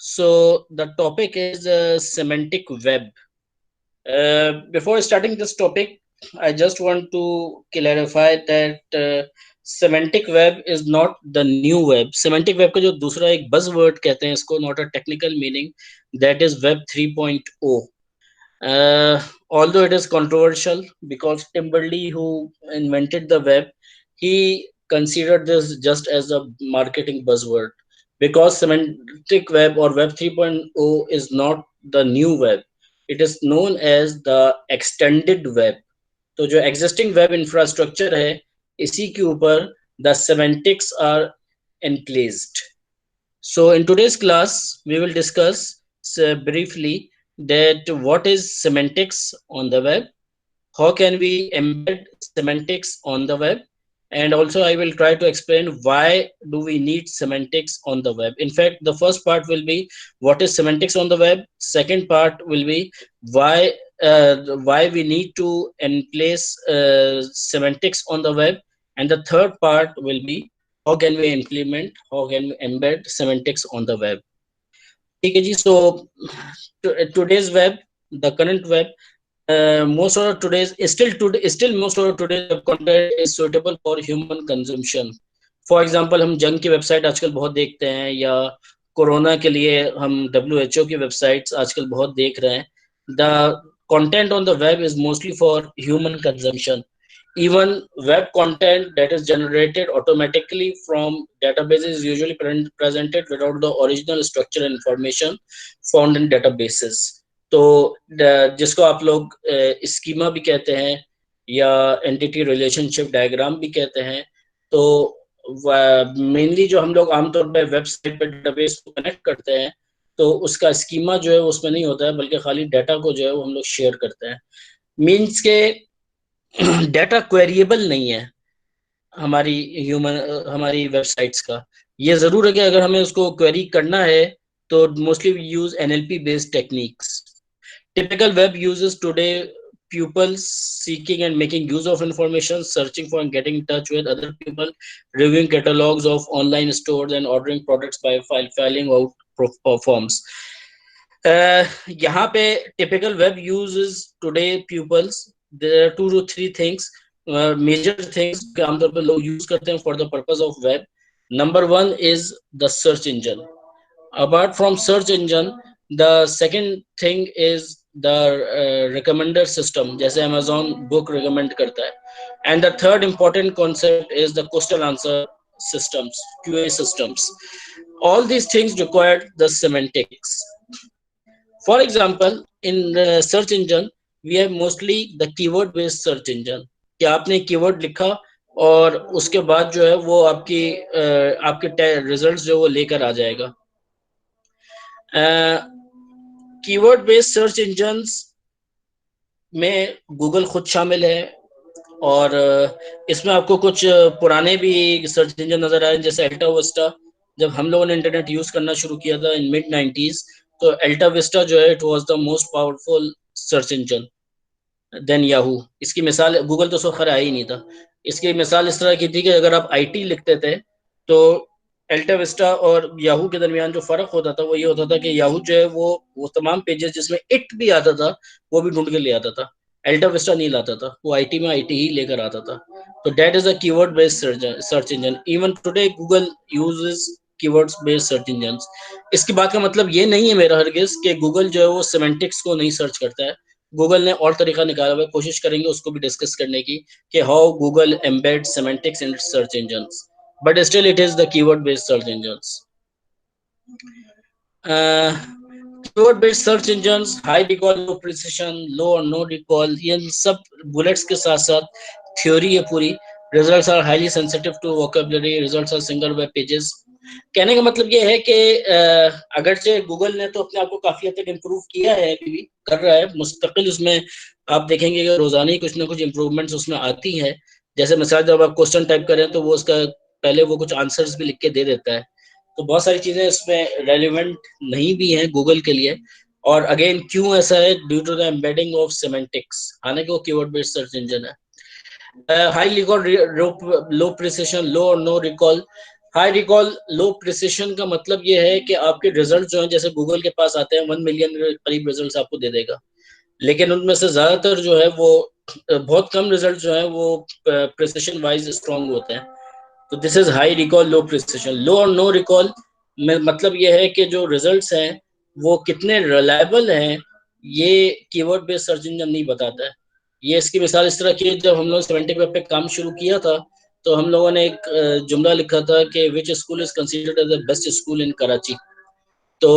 So the topic is semantic web. Before starting this topic, I just want to clarify that semantic web is not the new web. Semantic web का जो दूसरा एक buzzword कहते हैं इसको, not a technical meaning, that is Web 3.0. Although it is controversial because Tim Berners-Lee, who invented the web, he considered this just as a marketing buzzword because semantic web or Web 3.0 is not the new web. It is known as the extended web. तो जो existing web infrastructure है इसी के ऊपर the semantics are enclosed. So in today's class, we will discuss briefly that what is semantics on the web, how can we embed semantics on the web, and also I will try to explain why do we need semantics on the web. In fact, the first part will be what is semantics on the web. Second part will be why we need to place semantics on the web, and the third part will be how can we implement, how can we embed semantics on the web. ठीक है जी. So today's web, the current web, most of today's still most of today's web content is suitable for human consumption. For example, हम जंग की website आजकल बहुत देखते हैं, या कोरोना के लिए हम WHO की वेबसाइट्स आजकल बहुत देख रहे हैं. The content on the web is mostly for human consumption. Even web content that is generated automatically from databases is usually presented without the original structure and information found in databases. तो जिसको आप लोग schema भी कहते हैं या entity relationship diagram भी कहते हैं, तो मेनली जो हम लोग आमतौर पर वेबसाइट पर डेटाबेस को कनेक्ट करते हैं तो उसका स्कीमा जो है उसमें नहीं होता है, बल्कि खाली डाटा को जो है वो हम लोग शेयर करते हैं. मीन्स के डाटा क्वेरिएबल नहीं है हमारी वेबसाइट्स का. ये जरूर है कि अगर हमें उसको क्वेरी करना है तो mostly we use NLP based techniques. Typical web uses today pupils seeking and making use of information, searching for and getting in touch with other people, reviewing catalogs of online stores and ordering products by filling out forms. यहाँ पे typical web uses today pupils, there are 2 to 3 things, major things कि आमतौर पे लोग use करते हैं for the purpose of web. Number 1 is the search engine. Apart from search engine, the second thing is the recommender system, जैसे Amazon book recommend करता है. And the third important concept is the question answer systems, QA systems. All these things require the semantics. For example, in the search engine, we have mostly the keyword based search engine. कि आपने keyword लिखा और उसके बाद जो है वो आपके रिजल्ट्स जो वो लेकर आ जाएगा. कीवर्ड बेस्ड सर्च इंजन्स में गूगल खुद शामिल है और इसमें आपको कुछ पुराने भी सर्च इंजन नजर आए, जैसे अल्टा विस्टा. जब हम लोगों ने इंटरनेट यूज करना शुरू किया था इन मिड 90s, तो अल्टा विस्टा जो है it was the most powerful search engine then Yahoo. इसकी मिसाल, गूगल तो सो खैर आया ही नहीं था. इसकी मिसाल इस तरह की थी कि अगर आप IT लिखते थे तो अल्टा विस्टा और याहू के दरमियान जो फर्क होता था वो ये होता था कि याहू जो है वो तमाम पेजेस जिसमें इट भी आता था वो भी ढूंढ के ले आता था. अल्टा विस्टा नहीं लाता था, वो IT में IT ही लेकर आता था. तो that is a keyword based search engine. Even today Google uses keywords based search engines. इसकी बात का मतलब ये नहीं है मेरा हरगिज कि गूगल जो है वो सेमेंटिक्स को नहीं सर्च करता है. गूगल ने और तरीका निकाला हुआ है, कोशिश करेंगे उसको भी डिस्कस करने की कि how Google embed semantics in search engines, but still it is the keyword based search engines. Keyword based search engines, high recall, low precision, low or no recall, ये सब बुलेट्स के साथ साथ थ्योरी है पूरी. Results are highly sensitive to vocabulary, results are single web pages. कहने का मतलब ये है कि अगरचे गूगल ने तो अपने आप को काफी हद तक इम्प्रूव किया है, अभी भी कर रहा है मुस्तकिल. उसमें आप देखेंगे कि रोजाना ही कुछ ना कुछ इम्प्रूवमेंट्स उसमें आती है. जैसे मिसाल जब आप क्वेश्चन टाइप करें तो वो उसका पहले वो कुछ आंसर्स भी लिख के दे देता है. तो बहुत सारी चीजें इसमें रेलिवेंट नहीं भी हैं गूगल के लिए. और अगेन क्यों ऐसा है? Due to the embedding of semantics. हालांकि वो कीवर्ड बेस्ड सर्च इंजन है. High recall, low precision, low और no recall. High recall low precision का मतलब ये है कि आपके रिजल्ट जो हैं, जैसे गूगल के पास आते हैं 1 मिलियन करीब रिजल्ट आपको दे देगा, लेकिन उनमें से ज्यादातर जो है वो बहुत कम रिजल्ट जो है वो प्रिसिशन वाइज स्ट्रांग होते हैं। तो this is high recall low precision. Low और नो रिकॉल में मतलब ये है कि जो रिजल्ट्स हैं वो कितने रिलायबल हैं, ये कीवर्ड बेस्ड सर्च इंजन नहीं बताता है। ये इसकी मिसाल इस तरह की है, जब हम लोग 70 वेब पे काम शुरू किया था तो हम लोगों ने एक जुमला लिखा था कि which school is considered as the best school in Karachi. तो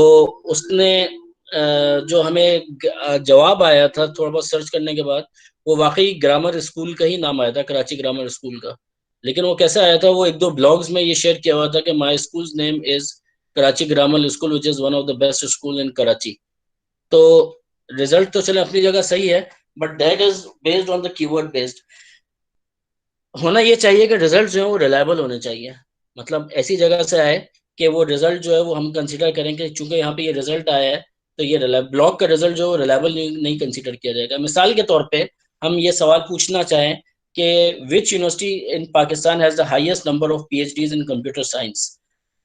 उसने जो हमें जवाब आया था थोड़ा बहुत सर्च करने के बाद, वो वाकई ग्रामर स्कूल का ही नाम आया था, कराची ग्रामर स्कूल का। लेकिन वो कैसे आया था, वो एक दो ब्लॉग्स में ये शेयर किया हुआ था कि my school name is Karachi grammar school which is one of the best school in Karachi. तो रिजल्ट तो चले अपनी जगह सही है, but that is based on the keyword based. होना ये चाहिए कि रिजल्ट जो है वो रिलायबल होने चाहिए, मतलब ऐसी जगह से आए कि वो रिजल्ट जो है वो हम कंसीडर करें कि चूंकि यहाँ पे ये रिजल्ट आया है तो ये ब्लॉग का रिजल्ट जो रिलायबल नहीं कंसीडर किया जाएगा। मिसाल के तौर पे हम ये सवाल पूछना चाहें कि which university in Pakistan has the highest number of PhDs in computer science.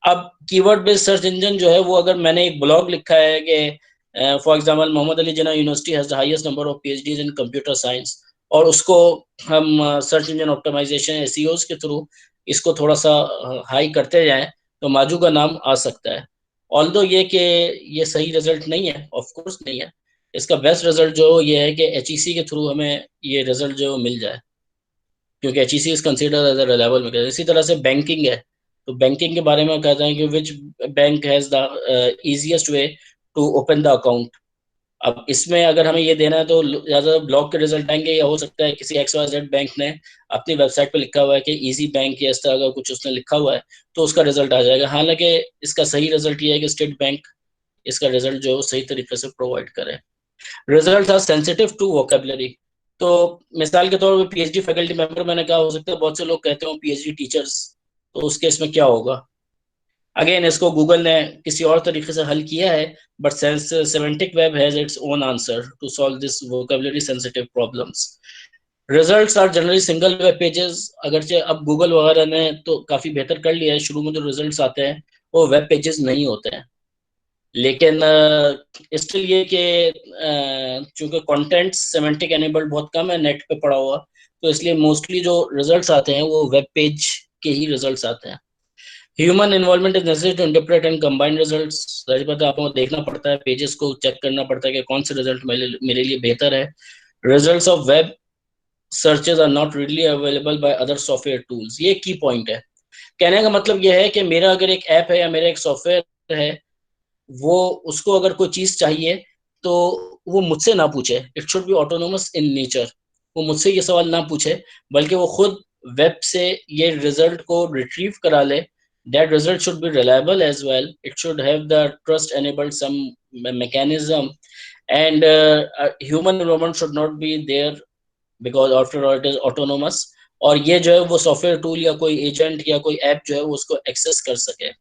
अब कीवर्ड बेस्ड सर्च इंजन जो है वो, अगर मैंने एक ब्लॉग लिखा है कि for example Mohammad Ali Jinnah university has the highest number of PhDs in computer science, और उसको हम सर्च इंजन ऑप्टिमाइजेशन एसईओज के थ्रू इसको थोड़ा सा हाई करते जाएं तो माजू का नाम आ सकता है। ऑल्दो ये कि ये सही रिजल्ट नहीं है, ऑफ कोर्स नहीं है। इसका बेस्ट रिजल्ट जो ये है कि एचईसी के थ्रू हमें ये रिजल्ट जो मिल जाए, क्योंकि HEC is considered as a reliable method. इसी तरह से बैंकिंग है, तो बैंकिंग के बारे में कहते हैं कि which bank has the easiest way to open the account. अब इसमें अगर हमें ये देना है तो ज्यादा ब्लॉक के रिजल्ट आएंगे, या हो सकता है किसी एक्स वाई जेड बैंक ने अपनी वेबसाइट पे लिखा हुआ है कि इजी बैंक या इस तरह का कुछ उसने लिखा हुआ है, तो उसका रिजल्ट आ जाएगा। हालांकि इसका सही रिजल्ट ये है कि स्टेट बैंक इसका रिजल्ट जो सही तरीके से प्रोवाइड करे। Result are sensitive to vocabulary. तो मिसाल के तौर पर पीएचडी फैकल्टी मेंबर मैंने कहा, हो सकता है बहुत से लोग कहते हो पीएचडी टीचर्स, तो उस केस में क्या होगा। अगेन इसको गूगल ने किसी और तरीके से हल किया है, but semantic web has its own answer to solve this vocabulary sensitive problems. Results are generally single web pages. अगरचे अब गूगल वगैरह ने तो काफी बेहतर कर लिया है, शुरू में जो रिजल्ट्स आते हैं वो वेब पेजेस नहीं होते हैं, लेकिन स्टिल ये कि चूंकि कंटेंट सेमेंटिक एनेबल्ड बहुत कम है नेट पे पड़ा हुआ, तो इसलिए मोस्टली जो रिजल्ट्स आते हैं वो वेब पेज के ही रिजल्ट्स आते हैं। Human involvement is necessary to interpret and combine results. सारी बात आपको देखना पड़ता है, पेजेस को चेक करना पड़ता है कि कौन से रिजल्ट मेरे लिए बेहतर है। Results of web searches are not readily available by other software tools. ये की पॉइंट है। कहने का मतलब यह है कि मेरा अगर एक ऐप है या मेरा एक सॉफ्टवेयर है, वो उसको अगर कोई चीज चाहिए तो वो मुझसे ना पूछे। It should be autonomous in nature. वो मुझसे ये सवाल ना पूछे, बल्कि वो खुद वेब से ये रिजल्ट को रिट्रीव करा ले। That result should be reliable as well, it should have the trust enabled some mechanism, and human involvement should not be there because after all it is autonomous। और ये जो है वो सॉफ्टवेयर टूल या कोई agent या कोई app जो है वो उसको एक्सेस कर सके।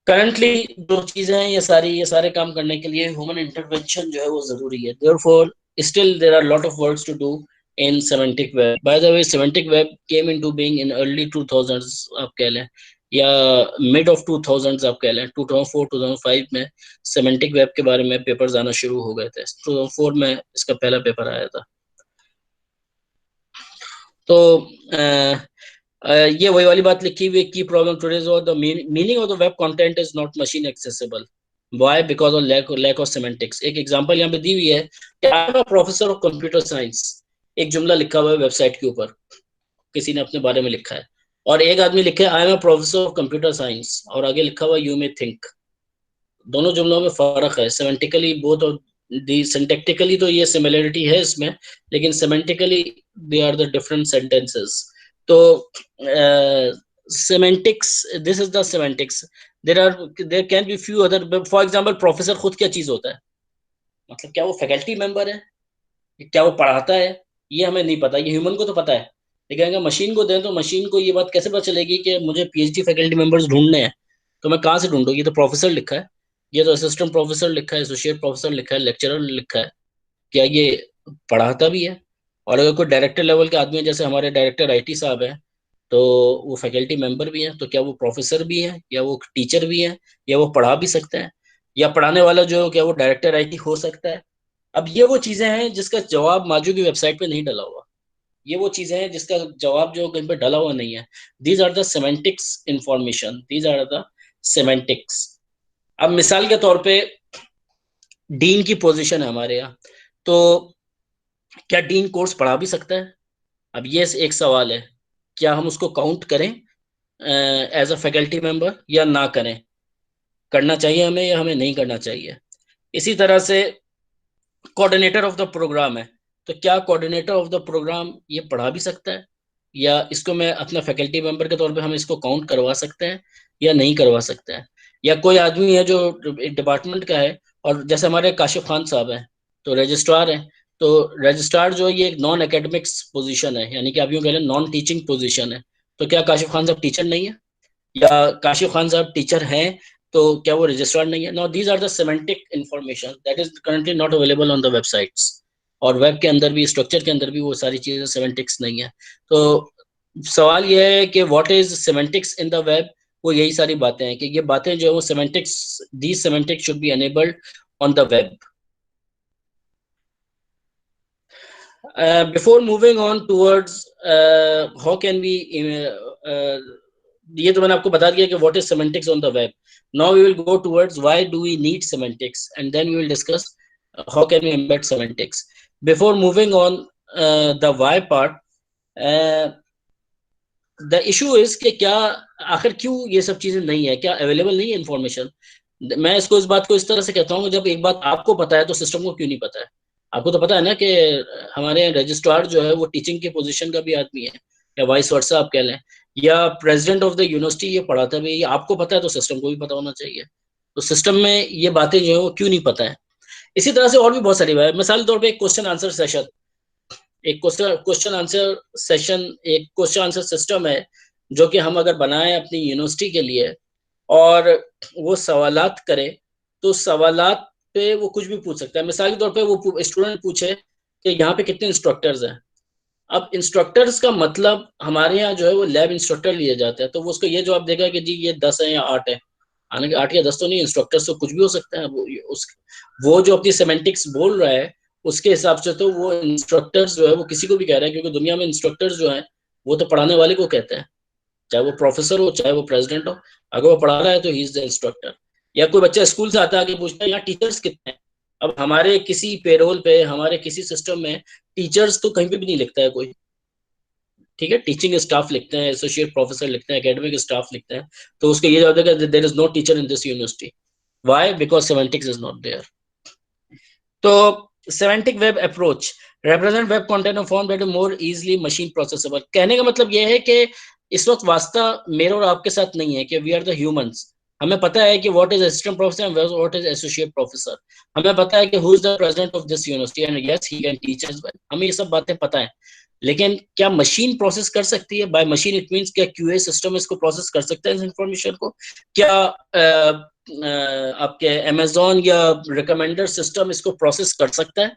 करंटली जो चीजें हैं ये सारे काम करने के लिए ह्यूमन इंटरवेंशन जो है वो जरूरी है। Therefore still there are lot of works to do in semantic web. By the way semantic web came into being in early 2000s आप कह लें, या मिड ऑफ 2000s आप कह लें। 2004 2005 में सेमेंटिक वेब के बारे में पेपर्स आना शुरू हो गए थे। 2004 में इसका पहला पेपर आया था। तो ये वही वाली बात लिखी हुई, की प्रॉब्लम टुडेज और the meaning of the web content is not machine accessible. Why? Because of lack of semantics. एक एग्जांपल यहाँ पे दी हुई है कि I am a professor of computer science. एक जुमला लिखा हुआ है वेबसाइट के ऊपर, किसी ने अपने बारे में लिखा है, और एक आदमी लिखे आई am a professor of computer science, और आगे लिखा हुआ यू मे थिंक। दोनों जुमलों में फर्क है सेमेंटिकली बोथ, और दी सिंटैक्टिकली तो ये सिमिलरिटी है इसमें, लेकिन semantically they are the different sentences. तो semantics, this is the semantics. There can be few other. For example professor खुद क्या चीज होता है, मतलब क्या वो फैकल्टी मेंबर है, क्या वो पढ़ाता है, ये हमें नहीं पता। ये ह्यूमन को तो पता है, लेकिन अगर मशीन को दें तो मशीन को ये बात कैसे पता चलेगी कि मुझे पीएचडी फैकल्टी मेंबर्स ढूंढने हैं। तो मैं कहाँ से ढूंढूं? ये तो प्रोफेसर लिखा है, ये तो असिस्टेंट प्रोफेसर लिखा है, एसोसिएट प्रोफेसर लिखा है, लेक्चरर लिखा है, क्या ये पढ़ाता भी है? और अगर कोई डायरेक्टर लेवल के आदमी है, जैसे हमारे डायरेक्टर आईटी साहब हैं, तो वो फैकल्टी मेंबर भी हैं, तो क्या वो प्रोफेसर भी हैं, या वो टीचर भी हैं, या वो पढ़ा भी सकते हैं, या पढ़ाने वाला जो क्या वो डायरेक्टर आईटी हो सकता है। अब ये वो चीजें हैं जिसका जवाब माजू की वेबसाइट पे नहीं डला हुआ। ये वो चीजें हैं जिसका जवाब जो कहीं पे डला हुआ नहीं है। These are the semantics information, these are the semantics. अब मिसाल के तौर पे डीन की पोजीशन है हमारे यहाँ, तो क्या डीन कोर्स पढ़ा भी सकता है? अब ये एक सवाल है, क्या हम उसको काउंट करें एज अ फैकल्टी मेंबर या ना करें? करना चाहिए हमें या हमें नहीं करना चाहिए? इसी तरह से कोऑर्डिनेटर ऑफ द प्रोग्राम है, तो क्या कोऑर्डिनेटर ऑफ द प्रोग्राम ये पढ़ा भी सकता है, या इसको मैं अपना फैकल्टी मेंबर के तौर पे हम इसको काउंट करवा सकते हैं या नहीं करवा सकते हैं? या कोई आदमी है जो एक डिपार्टमेंट का है, और जैसे हमारे काशिफ खान साहब हैं, तो रजिस्ट्रार हैं, तो रजिस्ट्रार जो है ये एक नॉन एकेडमिक्स पोजीशन है, यानी कि आप यूँ कह लें नॉन टीचिंग पोजीशन है। तो क्या काशिफ खान साहब टीचर नहीं है? या काशिफ खान साहब टीचर हैं तो क्या वो रजिस्ट्रार नहीं है? No, these are the semantic information that is currently not available on the websites. और वेब के अंदर भी, स्ट्रक्चर के अंदर भी वो सारी चीजें सेमेंटिक्स नहीं है। तो सवाल ये है कि what is semantics in the web. वो यही सारी बातें हैं कि ये बातें जो है वो semantics, these semantics should be enabled on the web. Before moving on towards how can we ये तो मैंने आपको बता दिया कि what is semantics on the web. Now we will go towards why do we need semantics, and then we will discuss how can we embed semantics. Before moving on the why part, the issue is कि क्या, आखिर क्यों ये सब चीजें नहीं है, क्या अवेलेबल नहीं है इन्फॉर्मेशन? मैं इसको, इस बात को इस तरह से कहता हूँ, जब एक बात आपको पता है तो सिस्टम को क्यों नहीं पता है? आपको तो पता है ना कि हमारे रजिस्ट्रार जो है वो टीचिंग की पोजीशन का भी आदमी है, या वाइस वर्सा आप कह लें, या प्रेसिडेंट ऑफ द यूनिवर्सिटी ये पढ़ाता भी, ये आपको पता है तो सिस्टम को भी पता होना चाहिए। तो सिस्टम में ये बातें जो है वो क्यों नहीं पता है? इसी तरह से और भी बहुत सारी बात है। मिसाल के तौर पर एक क्वेश्चन आंसर सेशन, एक क्वेश्चन आंसर सेशन, एक क्वेश्चन आंसर सिस्टम है जो कि हम अगर बनाएं अपनी यूनिवर्सिटी के लिए, और वो सवालात करे, तो सवालात पे वो कुछ भी पूछ सकता है। मिसाल के तौर पे वो स्टूडेंट पूछे कि यहाँ पे कितने इंस्ट्रक्टर्स हैं। अब इंस्ट्रक्टर्स का मतलब हमारे यहाँ जो है वो लैब इंस्ट्रक्टर लिए जाते हैं, तो वो उसको ये जवाब देगा कि जी ये 10 है या 8 है। हालांकि 8 या 10 तो नहीं, इंस्ट्रक्टर्स तो कुछ भी हो सकता है। वो जो अपनी सेमेंटिक्स बोल रहा है उसके हिसाब से तो वो इंस्ट्रक्टर्स जो है वो किसी को भी कह रहा है, क्योंकि दुनिया में इंस्ट्रक्टर्स जो है वो तो पढ़ाने वाले को कहते हैं, चाहे वो प्रोफेसर हो चाहे वो प्रेसिडेंट हो। अगर वो पढ़ा रहा है तो ही इज द इंस्ट्रक्टर। या कोई बच्चा स्कूल से आता है आके पूछता है यहाँ टीचर्स कितने हैं। अब हमारे किसी पेरोल पे, हमारे किसी सिस्टम में टीचर्स तो कहीं पे भी नहीं लिखता है कोई, ठीक है, टीचिंग स्टाफ लिखते हैं, एसोसिएट प्रोफेसर लिखते हैं, एकेडमिक स्टाफ लिखते हैं। तो उसको ये जवाब देगा there is no teacher in this university. Why? Because semantics is not there. तो semantic web approach represent web content in form that is more easily machine processable। कहने का मतलब यह है कि इस वक्त वास्ता मेरे और आपके साथ नहीं है कि वी आर द ह्यूमंस। हमें पता है कि what is assistant professor and what is associate professor. हमें पता है कि who is the president of this university and yes he can teach us well. हमें ये सब बातें पता है, लेकिन क्या मशीन प्रोसेस कर सकती है? बाय मशीन इट मींस क्या क्यूए सिस्टम इसको प्रोसेस कर सकता है इस इंफॉर्मेशन को? क्या आपके अमेजोन या रिकमेंडर सिस्टम इसको प्रोसेस कर सकता है?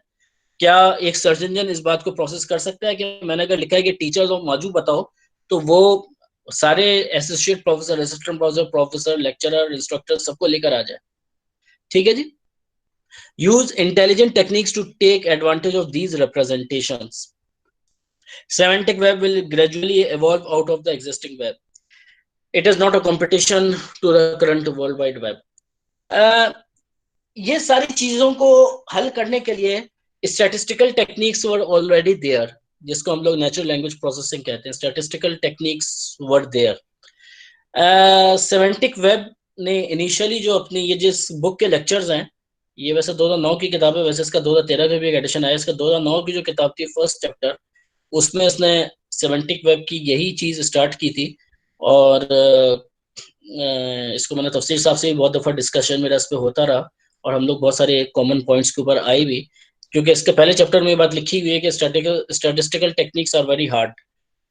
क्या एक सर्च इंजन इस बात को प्रोसेस कर सकता है कि मैंने अगर लिखा है कि टीचर्स और मौजूद बताओ, तो वो सारे associate professor, assistant professor, professor, lecturer, instructor सबको लेकर आ जाए? ठीक है जी। Use intelligent techniques to take advantage of these representations. Semantic web will gradually evolve out of the existing web. It is not a competition to the current World Wide Web. ये सारी चीजों को हल करने के लिए statistical techniques were already there, जिसको हम लोग नेचुरल लैंग्वेज प्रोसेसिंग कहते हैं। Statistical techniques were there. Semantic web ने इनिशियली जो अपनी ये जिस बुक के लेक्चर्स हैं, ये वैसे 2009 की किताब है, वैसे इसका 2013 में भी एक एडिशन आया। इसका 2009 की जो किताब थी फर्स्ट चैप्टर, उसमें इसने सेमेंटिक वेब की यही चीज स्टार्ट की थी। और इसको मैंने तफसीर साहब से भी बहुत दफ़ा डिस्कशन मेरा इस पर होता रहा, और हम लोग बहुत सारे कॉमन पॉइंट्स के ऊपर आए भी, क्योंकि इसके पहले चैप्टर में ये बात लिखी हुई है कि statistical techniques are very hard.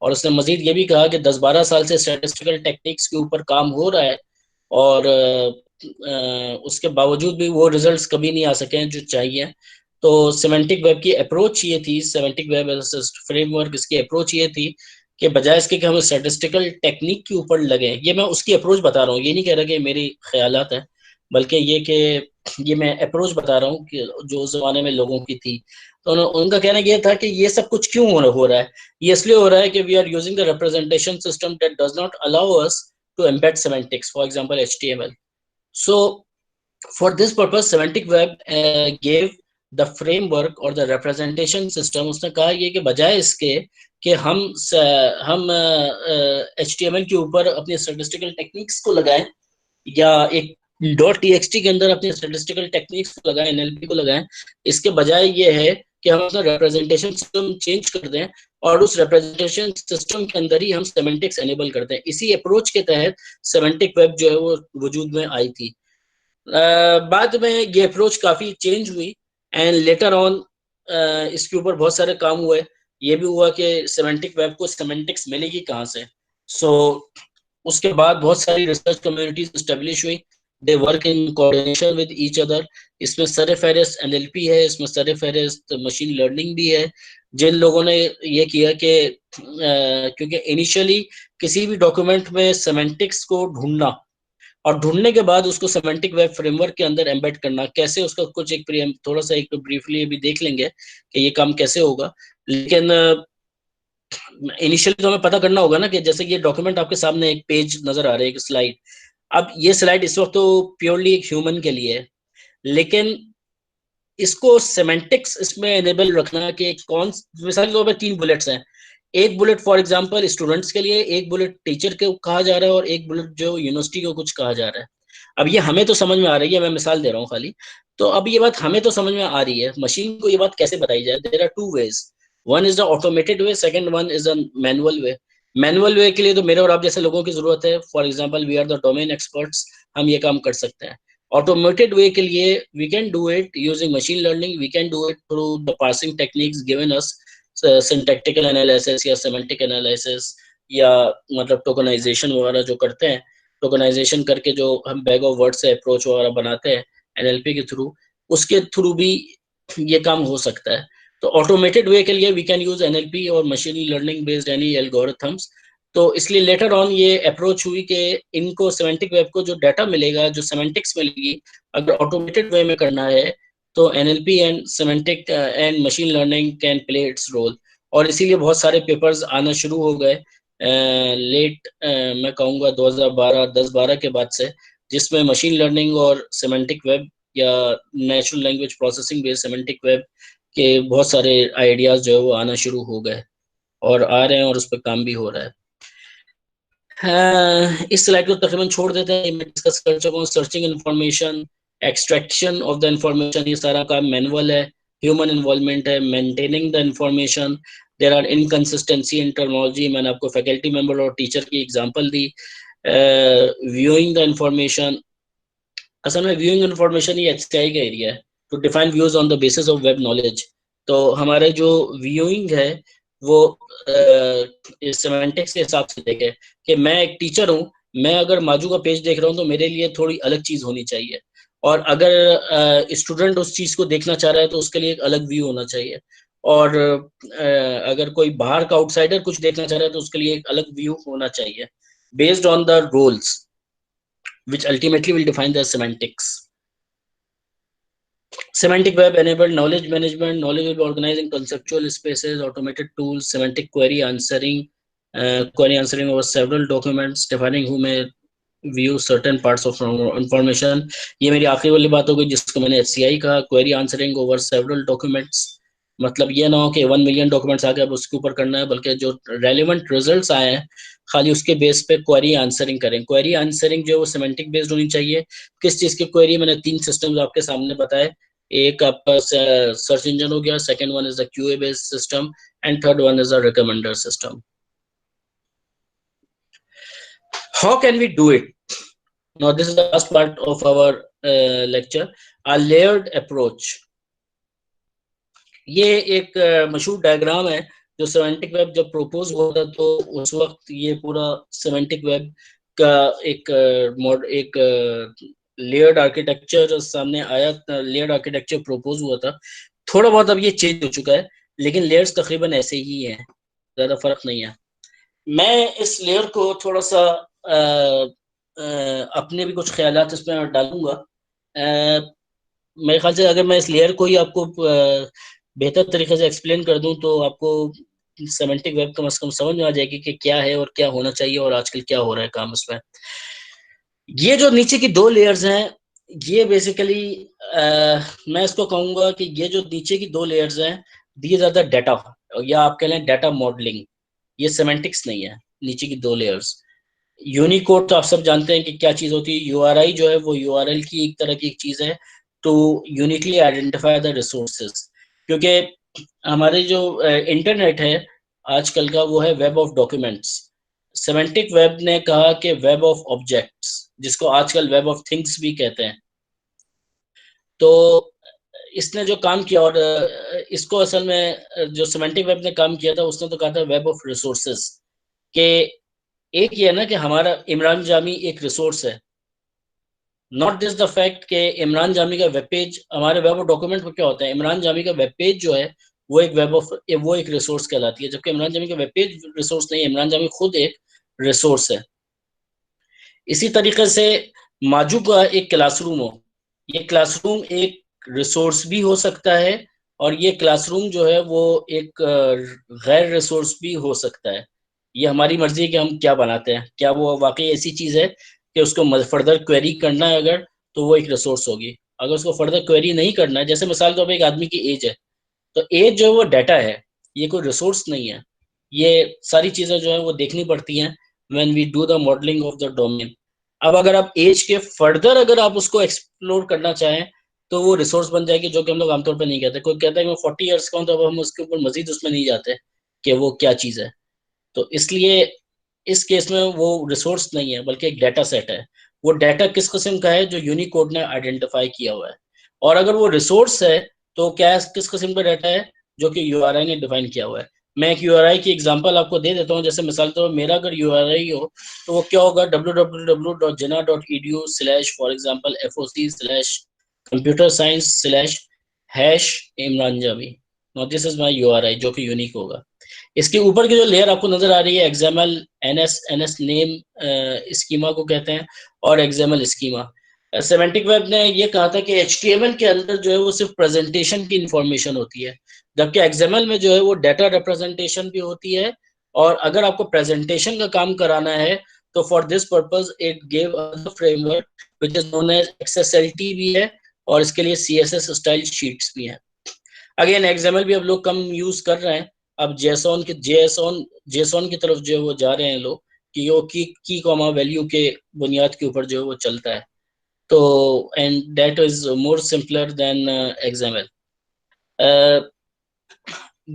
और उसने मजीद ये भी कहा कि 10-12 साल से स्टैटिस्टिकल टेक्निक्स के ऊपर काम हो रहा है, और उसके बावजूद भी वो रिजल्ट्स कभी नहीं आ सके जो चाहिए। तो सेमेंटिक वेब की अप्रोच ये थी, सेमेंटिक वेब फ्रेमवर्क इसकी अप्रोच ये थी कि बजाय इसके कि हम स्टैटिस्टिकल टेक्निक के ऊपर लगे, ये मैं उसकी अप्रोच बता रहा हूँ, ये नहीं कह रहा कि मेरी ख्यालात है, बल्कि ये कि ये मैं अप्रोच बता रहा हूँ कि जो उस जमाने में लोगों की थी। तो उनका कहना ये था कि ये सब कुछ क्यों हो रहा है, ये इसलिए हो रहा है कि we are using the representation system that does not allow us to embed semantics, for example HTML. So for this purpose semantic web gave the framework or the representation system. उसने कहा ये कि बजाय इसके कि हम HTML के ऊपर अपनी स्टैटिस्टिकल टेक्निक्स को लगाएं, या एक डॉट टीएक्सटी के अंदर अपनी स्टैटिस्टिकल टेक्निक्स को लगाएं, एनएलपी को लगाएं, इसके बजाय ये है कि हम अपना रिप्रेजेंटेशन सिस्टम चेंज कर दें और उस रिप्रेजेंटेशन सिस्टम के अंदर ही हम सेमेंटिक्स एनेबल कर दें। इसी अप्रोच के तहत सेमेंटिक वेब जो है वो वजूद में आई थी। बाद में ये अप्रोच काफी चेंज हुई एंड लेटर ऑन इसके ऊपर बहुत सारे काम हुए। ये भी हुआ कि सेमेंटिक वेब को सेमेंटिक्स मिलेगी कहाँ से। सो उसके बाद बहुत सारी रिसर्च कम्युनिटीज एस्टेब्लिश हुई, they work in coordination with each other. इसमें सर फेहरिस्त एनएलपी है, इसमें सर फेहरिस्त मशीन लर्निंग भी है। जिन लोगों ने ये किया कि क्योंकि इनिशियली किसी भी डॉक्यूमेंट में सेमेंटिक्स को ढूंढना और ढूंढने के बाद उसको सेमेंटिक वेब फ्रेमवर्क के अंदर एम्बेड करना, कैसे उसका कुछ एक थोड़ा सा एक ब्रीफली अभी देख लेंगे कि ये काम कैसे होगा। लेकिन इनिशियली तो हमें पता करना होगा ना कि जैसे ये डॉक्यूमेंट आपके सामने एक पेज नजर आ रहा है, एक स्लाइड। अब ये स्लाइड इस वक्त तो प्योरली एक ह्यूमन के लिए है, लेकिन इसको सेमेंटिक्स इसमें एनेबल रखना कि कौन, मिसाल के तौर पर 3 बुलेट्स हैं, एक बुलेट फॉर एग्जांपल स्टूडेंट्स के लिए, एक बुलेट टीचर के कहा जा रहा है, और एक बुलेट जो यूनिवर्सिटी को कुछ कहा जा रहा है। अब ये हमें तो समझ में आ रही है, मैं मिसाल दे रहा हूँ खाली। तो अब ये बात हमें तो समझ में आ रही है, मशीन को ये बात कैसे बताई जाए? There are 2 ways, one is the automated way, second one is a manual way. Manual way के लिए तो मेरे और आप जैसे लोगों की जरूरत है, for example we are the domain experts, हम ये काम कर सकते हैं। Automated way के लिए we can do it using machine learning, we can do it through the parsing techniques given us, syntactical analysis या semantic analysis, या मतलब टोकनाइजेशन वगैरह जो करते हैं, टोकनाइजेशन करके जो हम बैग ऑफ वर्ड से अप्रोच वगैरह बनाते हैं एनएलपी के थ्रू, उसके थ्रू भी ये काम हो सकता है। तो ऑटोमेटेड वे के लिए वी कैन यूज एनएलपी और machine learning based any algorithms. तो इसलिए लेटर ऑन ये अप्रोच हुई कि इनको सेमेंटिक वेब को जो डाटा मिलेगा, जो सेमेंटिक्स मिलेगी, अगर ऑटोमेटेड वे में करना है तो NLP and semantic and machine learning can play its role. और इसीलिए बहुत सारे पेपर्स आना शुरू हो गए लेट मैं कहूँगा 2012 के बाद से, जिसमें मशीन लर्निंग और सेमेंटिक वेब या natural language processing based semantic web के बहुत सारे आइडियाज जो है वो आना शुरू हो गए और आ रहे हैं, और उस पर काम भी हो रहा है। इस स्लाइड को तकरीबन छोड़ देते हैं, मैं डिस्कस कर चुका हूँ। Searching information, extraction of the information, ये सारा काम मैनुअल है, ह्यूमन इन्वॉल्वमेंट है। Maintaining the information, there are inconsistency in terminology, मैंने आपको फैकल्टी मेंबर और टीचर की एग्जांपल दी। व्यूइंग द इन्फॉर्मेशन, असल में व्यूइंग इन्फॉर्मेशन ये HCI का एरिया है, to define views on the basis of web knowledge. तो हमारे जो व्यूइंग है वो सेमेंटिक्स के हिसाब से देखे कि मैं एक टीचर हूँ, मैं अगर माजू का पेज देख रहा हूँ तो मेरे लिए थोड़ी अलग चीज होनी चाहिए, और अगर स्टूडेंट उस चीज को देखना चाह रहा है तो उसके लिए एक अलग व्यू होना चाहिए, और अगर कोई बाहर का आउटसाइडर कुछ देखना चाह रहा है तो उसके लिए एक अलग व्यू होना चाहिए, based on the roles which ultimately will define the semantics. Semantic web enabled knowledge management. Knowledge will be organized in conceptual spaces, automated tools, semantic query answering over several documents, defining who may view certain parts of information. ये मेरी आखिरी वाली बात हो गई जिसको मैंने HCI कहा, query answering over several documents. मतलब ये ना हो कि 1 मिलियन डॉक्यूमेंट्स आ गए अब उसके ऊपर करना है, बल्कि जो रेलिवेंट रिजल्ट्स आए हैं खाली उसके बेस पे क्वेरी आंसरिंग करें। क्वेरी आंसरिंग जो है वो सिमेंटिक बेस्ड होनी चाहिए। किस चीज की क्वेरी? मैंने 3 सिस्टम्स आपके सामने बताए, एक आपका सर्च इंजन हो गया, second one is the QA based system, and third one is the recommender system. How can we do it? Now this is the last part of our lecture, a layered approach. ये एक मशहूर diagram है जो semantic web जब propose हुआ था तो उस वक्त ये पूरा सेमेंटिक वेब का एक लेयर्ड आर्किटेक्चर सामने आया, लेयर्ड आर्किटेक्चर प्रोपोज हुआ था। थोड़ा बहुत अब ये चेंज हो चुका है, लेकिन लेयर्स तकरीबन ऐसे ही हैं, ज्यादा फर्क नहीं है। मैं इस लेयर को थोड़ा सा अपने भी कुछ ख्यालात इसमें डालूंगा। मेरे ख्याल से अगर मैं इस लेयर को ही आपको बेहतर तरीके से एक्सप्लेन कर दूं तो आपको सेमेंटिक वेब कम से कम समझ में आ जाएगी कि क्या है और क्या होना चाहिए और आजकल क्या हो रहा है काम उसमें। ये जो नीचे की दो लेयर्स हैं, ये बेसिकली मैं इसको कहूंगा कि ये जो नीचे की दो लेयर्स हैं, दीज आर द डाटा, या आप कह लें डाटा मॉडलिंग। ये सेमेंटिक्स नहीं है। नीचे की दो लेयर्स, यूनिकोड तो आप सब जानते हैं कि क्या चीज होती है। यूआरआई जो है वो यूआरएल की एक तरह की एक चीज है to uniquely identify the resources. क्योंकि हमारे जो इंटरनेट है आजकल का, वो है web of documents. Semantic web ने कहा कि वेब ऑफ ऑब्जेक्ट्स, जिसको आजकल वेब ऑफ थिंग्स भी कहते हैं। तो इसने जो काम किया, और इसको असल में जो सेमेंटिक वेब ने काम किया था उसने तो कहा था वेब ऑफ रिसोर्सेज। के एक ये है ना कि हमारा इमरान जामी एक रिसोर्स है। नॉट दिस द फैक्ट कि इमरान जामी का वेब पेज हमारे वेब ऑफ डॉक्यूमेंट में क्या होता है, इमरान जामी का वेब पेज जो है वो एक वेब ऑफ, वो एक रिसोर्स कहलाती है, जबकि इमरान जामी का वेब पेज रिसोर्स नहीं है, इमरान जामी खुद एक रिसोर्स है। इसी तरीके से माजू का एक क्लासरूम हो, ये क्लासरूम एक रिसोर्स भी हो सकता है, और ये क्लासरूम जो है वो एक गैर रिसोर्स भी हो सकता है। ये हमारी मर्जी है कि हम क्या बनाते हैं। क्या वो वाकई ऐसी चीज है कि उसको फर्दर क्वेरी करना है अगर, तो वो एक रिसोर्स होगी। अगर उसको फर्दर क्वेरी नहीं करना है, जैसे मिसाल के तौर पर एक आदमी की एज है, तो एज जो है वो डाटा है, ये कोई रिसोर्स नहीं है। ये सारी चीजें जो है वो देखनी पड़ती हैं when we do the modelling of the domain. अब अगर आप एज के फर्दर अगर आप उसको एक्सप्लोर करना चाहें, तो वो रिसोर्स बन जाएगी, जो कि हम लोग आमतौर पर नहीं कहते। कोई कहता है कि मैं 40 ईयर्स का हूँ, तो अब हम उसके ऊपर मजीद उसमें नहीं जाते कि वो क्या चीज़ है। तो इसलिए इस केस में वो रिसोर्स नहीं है बल्कि एक डाटा सेट है। वो डाटा किस किस्म का है, जो यूनिकोड ने आइडेंटिफाई किया हुआ है। और अगर वो रिसोर्स है तो क्या है, किस किस्म का डाटा है, जो कि यूआरआई ने डिफाइन किया हुआ है। मैं एक यूआरआई की एग्जांपल आपको दे देता हूँ। जैसे मिसाल तो मेरा अगर यूआरआई हो, तो वो क्या होगा, www.jina.edu/ for example computer science slash hash Imran Javi. This is my URI, जो कि यूनिक होगा। इसके ऊपर की जो लेयर आपको नजर आ रही है, एक्सएमएल एनएस नेम स्कीमा को कहते हैं, और एक्सएमएल स्कीमा। सेमेंटिक वेब ने ये कहा था कि एचटीएमएल के अंदर जो है वो सिर्फ प्रेजेंटेशन की इंफॉर्मेशन होती है, जबकि एक्सएमएल में जो है वो डाटा रिप्रेजेंटेशन भी होती है। और अगर आपको प्रेजेंटेशन का काम कराना है, तो for this purpose it gave framework which is known as XSLT भी है, और इसके लिए सीएसएस स्टाइल शीट्स भी हैं। अगेन एक्सएमएल भी अब लोग कम यूज कर रहे हैं। अब जेसॉन की तरफ जो है वो जा रहे हैं लोग, कि वो की कॉमा वैल्यू के बुनियाद के ऊपर जो है वो चलता है। तो and that is more simpler than XML.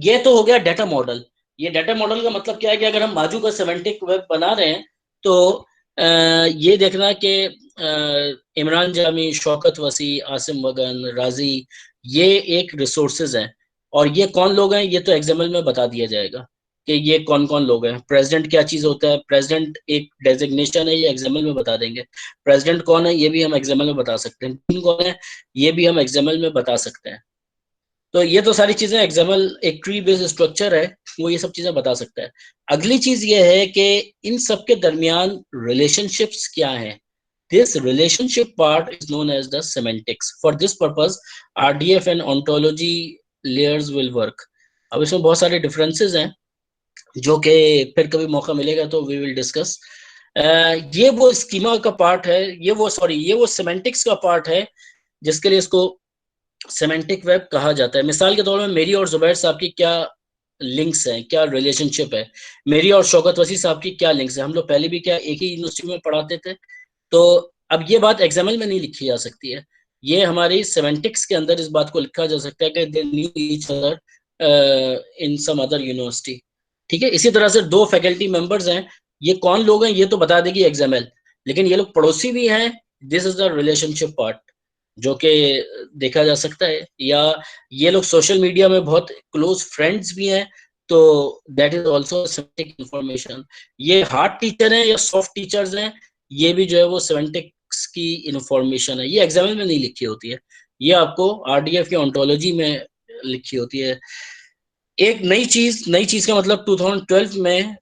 ये तो हो गया डाटा मॉडल। ये डाटा मॉडल का मतलब क्या है कि अगर हम बाजू का सेमेंटिक वेब बना रहे हैं, तो ये देखना कि इमरान जामी, शौकत वसी, आसिम वगन, राजी, ये एक रिसोर्सेज हैं। और ये कौन लोग हैं, ये तो एग्जाम्पल में बता दिया जाएगा कि ये कौन कौन लोग हैं। प्रेसिडेंट क्या चीज होता है, प्रेसिडेंट एक डेजिग्नेशन है, ये एग्जाम्पल में बता देंगे। प्रेसिडेंट कौन है, ये भी हम एग्जाम्पल में बता सकते हैं। टीम कौन है, ये भी हम एग्जाम्पल में बता सकते हैं। तो ये तो सारी चीजें एग्जाम्पल, एक ट्री बेस्ड स्ट्रक्चर है, वो ये सब चीजें बता सकता है। अगली चीज ये है कि इन सब के दरमियान रिलेशनशिप्स क्या हैं। This relationship part is known as the semantics. For this purpose RDF and ontology layers will work. अब इसमें बहुत सारे डिफरेंसेस हैं, जो कि फिर कभी मौका मिलेगा तो वी विल डिस्कस। ये वो स्कीमा का पार्ट है, ये वो सेमेंटिक्स का पार्ट है, जिसके लिए इसको सेमेंटिक वेब कहा जाता है। मिसाल के तौर में मेरी और जुबैर साहब की क्या लिंक्स हैं, क्या रिलेशनशिप है, मेरी और शौकत वसी साहब की क्या लिंक्स है। हम लोग पहले भी क्या एक ही यूनिवर्सिटी में पढ़ाते थे। तो अब ये बात एग्जाम्पल में नहीं लिखी जा सकती है, ये हमारी सेमेंटिक्स के अंदर इस बात को लिखा जा सकता है कि they knew each other in some other university. ठीक है, इसी तरह से दो फैकल्टी मेंबर्स हैं, ये कौन लोग हैं ये तो बता देगी एग्जाम्पल, लेकिन ये लोग पड़ोसी भी हैं। This is the relationship part, जो कि देखा जा सकता है। या ये लोग सोशल मीडिया में बहुत क्लोज फ्रेंड्स भी हैं, तो that is also semantic information. ये हार्ड टीचर हैं या सॉफ्ट टीचर्स हैं, ये भी जो है वो सेमेंटिक्स की इंफॉर्मेशन है। ये एग्जाम्पल में नहीं लिखी होती है, ये आपको आरडीएफ की ऑन्टोलॉजी में लिखी होती है। एक नई चीज का मतलब 2012 में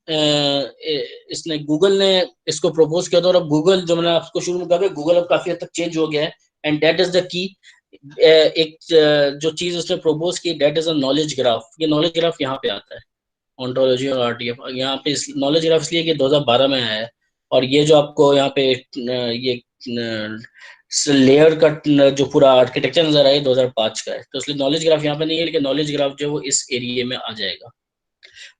इसने गूगल ने इसको प्रपोज किया था। और अब गूगल, जो मैंने आपको शुरू में कहा, गूगल अब काफी हद तक चेंज हो गया है। And that is the key. एक जो चीज उसने प्रपोज की, that is a knowledge graph. ये नॉलेज ग्राफ यहाँ पे आता है, ऑन्टोलॉजी और आरटीएफ यहाँ पे। नॉलेज ग्राफ इसलिए कि 2012 में आया है। और ये जो आपको यहाँ पे ये लेयर का जो पूरा आर्किटेक्चर नजर आया 2005 का है, तो इसलिए नॉलेज ग्राफ यहाँ पे नहीं है, लेकिन नॉलेज ग्राफ जो है वो इस एरिया में आ जाएगा।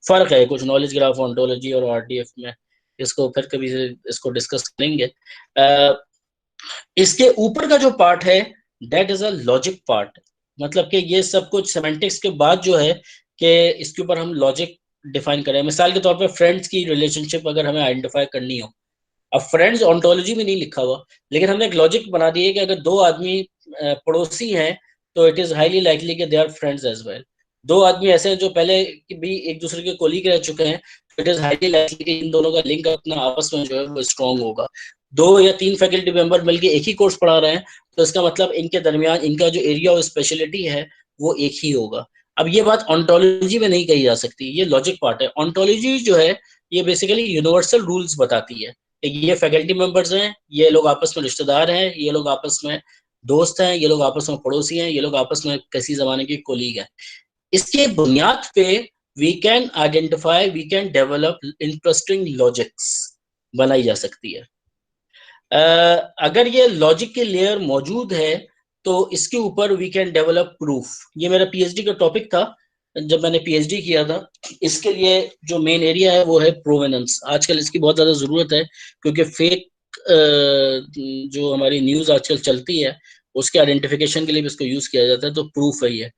फर्क है कुछ नॉलेज ग्राफ ऑन्टोलॉजी और आरटीएफ में। इसको फिर कभी इसको डिस्कस करेंगे। इसके ऊपर का जो पार्ट है, that is a logic part. मतलब कि ये सब कुछ सेमेंटिक्स के बाद जो है, कि इसके ऊपर हम लॉजिक डिफाइन करें। मिसाल के तौर पे फ्रेंड्स की रिलेशनशिप अगर हमें आइडेंटिफाई करनी हो, अब फ्रेंड्स ऑन्टोलॉजी में नहीं लिखा हुआ, लेकिन हमने एक लॉजिक बना दिया कि अगर दो आदमी पड़ोसी हैं, तो इट इज हाईली लाइकली कि they are friends as well. दो आदमी ऐसे हैं जो पहले भी एक दूसरे के कोलीग रह चुके हैं, तो इट इज हाईली लाइकली कि इन दोनों का लिंक अपना आपस में जो है वो स्ट्रांग होगा। दो या तीन फैकल्टी मेंबर मिलकर एक ही कोर्स पढ़ा रहे हैं, तो इसका मतलब इनके दरमियान इनका जो एरिया और स्पेशलिटी है वो एक ही होगा। अब ये बात ऑन्टोलॉजी में नहीं कही जा सकती, ये लॉजिक पार्ट है। ऑन्टोलॉजी जो है ये बेसिकली यूनिवर्सल रूल्स बताती है कि ये फैकल्टी मेंबर्स हैं, ये लोग आपस में रिश्तेदार हैं, ये लोग आपस में दोस्त हैं, ये लोग आपस में पड़ोसी हैं, ये लोग आपस में किसी जमाने के कोलीग हैं। इसके बुनियाद पे we can identify, we can develop interesting logics बनाई जा सकती है। अगर ये लॉजिक की लेयर मौजूद है, तो इसके ऊपर वी कैन डेवलप प्रूफ। ये मेरा पीएचडी का टॉपिक था जब मैंने पीएचडी किया था। इसके लिए जो मेन एरिया है वो है प्रोवेनेंस। आजकल इसकी बहुत ज्यादा जरूरत है, क्योंकि फेक जो हमारी न्यूज आजकल चलती है, उसके आइडेंटिफिकेशन के लिए भी इसको यूज किया जाता है। तो प्रूफ है ये,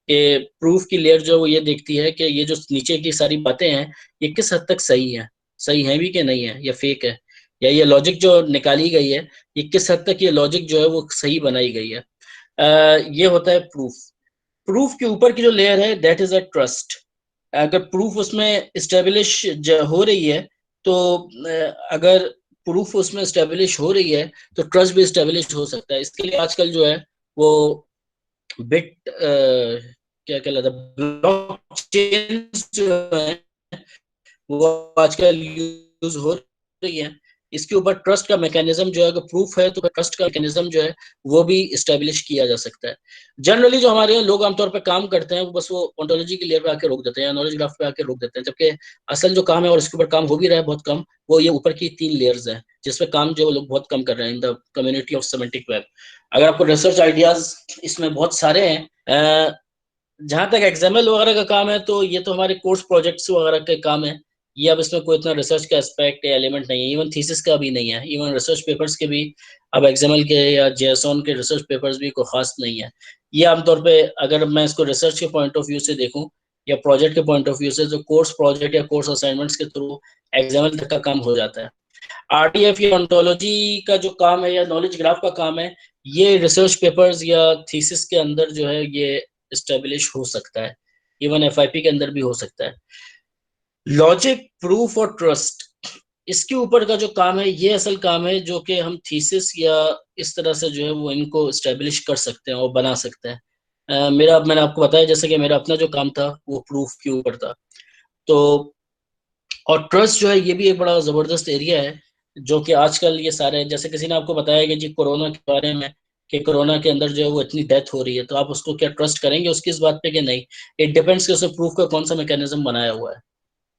कि प्रूफ की लेयर जो है वो ये देखती है कि ये जो नीचे की सारी बातें हैं, ये किस हद तक सही है, सही है भी कि नहीं है, या फेक है, या ये लॉजिक जो निकाली गई है, ये किस हद तक ये लॉजिक जो है वो सही बनाई गई है। ये होता है प्रूफ। प्रूफ के ऊपर की जो लेयर है, दैट इज अ ट्रस्ट। अगर प्रूफ उसमें स्टेब्लिश हो रही है, तो अगर प्रूफ उसमें स्टेब्लिश हो रही है, तो ट्रस्ट भी स्टेब्लिश हो सकता है। इसके लिए आजकल जो है वो बिट क्या कहलाता है, ब्लॉकचेन जो है वो आजकल यूज हो रही है। इसके ऊपर ट्रस्ट का मैकेनिज्म जो है, अगर प्रूफ है तो ट्रस्ट का मैकेनिज्म जो है वो भी स्टेब्लिश किया जा सकता है। जनरली जो हमारे यहाँ लोग आमतौर पर काम करते हैं, वो बस वो ओंटोलॉजी की लेयर पे आके रोक देते हैं, या नॉलेज ग्राफ पे आके रोक देते हैं, जबकि असल जो काम है, और इसके ऊपर काम हो भी रहा है बहुत कम, वो ये ऊपर की तीन लेयर्स हैं, जिसपे काम जो लोग बहुत कम कर रहे हैं in the community of semantic web. अगर आपको रिसर्च आइडियाज इसमें बहुत सारे हैं। जहां तक एक्सएमएल वगैरह का काम है, तो ये तो हमारे कोर्स प्रोजेक्ट्स वगैरह के काम है। ये अब इसमें कोई इतना रिसर्च का एस्पेक्ट या एलिमेंट नहीं है, इवन थीसिस का भी नहीं है, इवन रिसर्च पेपर्स के भी अब एक्सएमएल के या जेएसओन के रिसर्च पेपर्स भी कोई खास नहीं है। ये आमतौर पे अगर मैं इसको रिसर्च के पॉइंट ऑफ व्यू से देखूं, या प्रोजेक्ट के पॉइंट ऑफ व्यू से, तो कोर्स प्रोजेक्ट या कोर्स असाइनमेंट्स के थ्रू एक्सएमएल तक का काम हो जाता है। आरटीएफ या ऑन्टोलॉजी का जो काम है, या नॉलेज ग्राफ का काम है, ये रिसर्च पेपर्स या थीसिस के अंदर जो है ये स्टेब्लिश हो सकता है, इवन एफआईपी के अंदर भी हो सकता है। लॉजिक, प्रूफ और ट्रस्ट, इसके ऊपर का जो काम है, ये असल काम है जो कि हम थीसिस या इस तरह से जो है वो इनको स्टेब्लिश कर सकते हैं और बना सकते हैं। मैंने आपको बताया जैसे कि मेरा अपना जो काम था वो प्रूफ के ऊपर था। तो और ट्रस्ट जो है ये भी एक बड़ा जबरदस्त एरिया है, जो कि आजकल ये सारे, जैसे किसी ने आपको बताया कि जी कोरोना के बारे में, कि कोरोना के अंदर जो है वो इतनी डेथ हो रही है, तो आप उसको क्या ट्रस्ट करेंगे उसकी इस बात पे कि नहीं। इट डिपेंड्स कि उसने प्रूफ का कौन सा मैकेनिज्म बनाया हुआ है।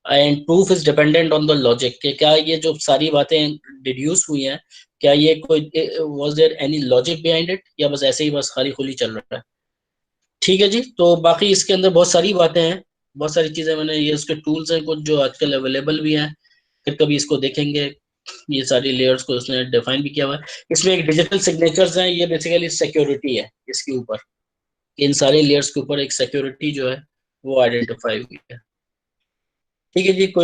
And proof is dependent on the logic, कि क्या ये जो सारी बातें डिड्यूस हुई हैं, क्या ये कोई, was there any logic behind it, या बस ऐसे ही बस खाली खुली चल रहा है। ठीक है जी। तो बाकी इसके अंदर बहुत सारी बातें हैं, बहुत सारी चीजें, मैंने ये उसके टूल्स हैं कुछ जो आजकल अवेलेबल भी हैं, फिर कभी इसको देखेंगे। ये सारी लेयर्स को उसने डिफाइन भी किया हुआ है। इसमें एक डिजिटल सिग्नेचर्स हैं, ये बेसिकली सिक्योरिटी है इसके ऊपर। इन सारे लेयर्स के ऊपर एक सिक्योरिटी जो है वो आइडेंटिफाई हुई है। ठीक है जी। कोई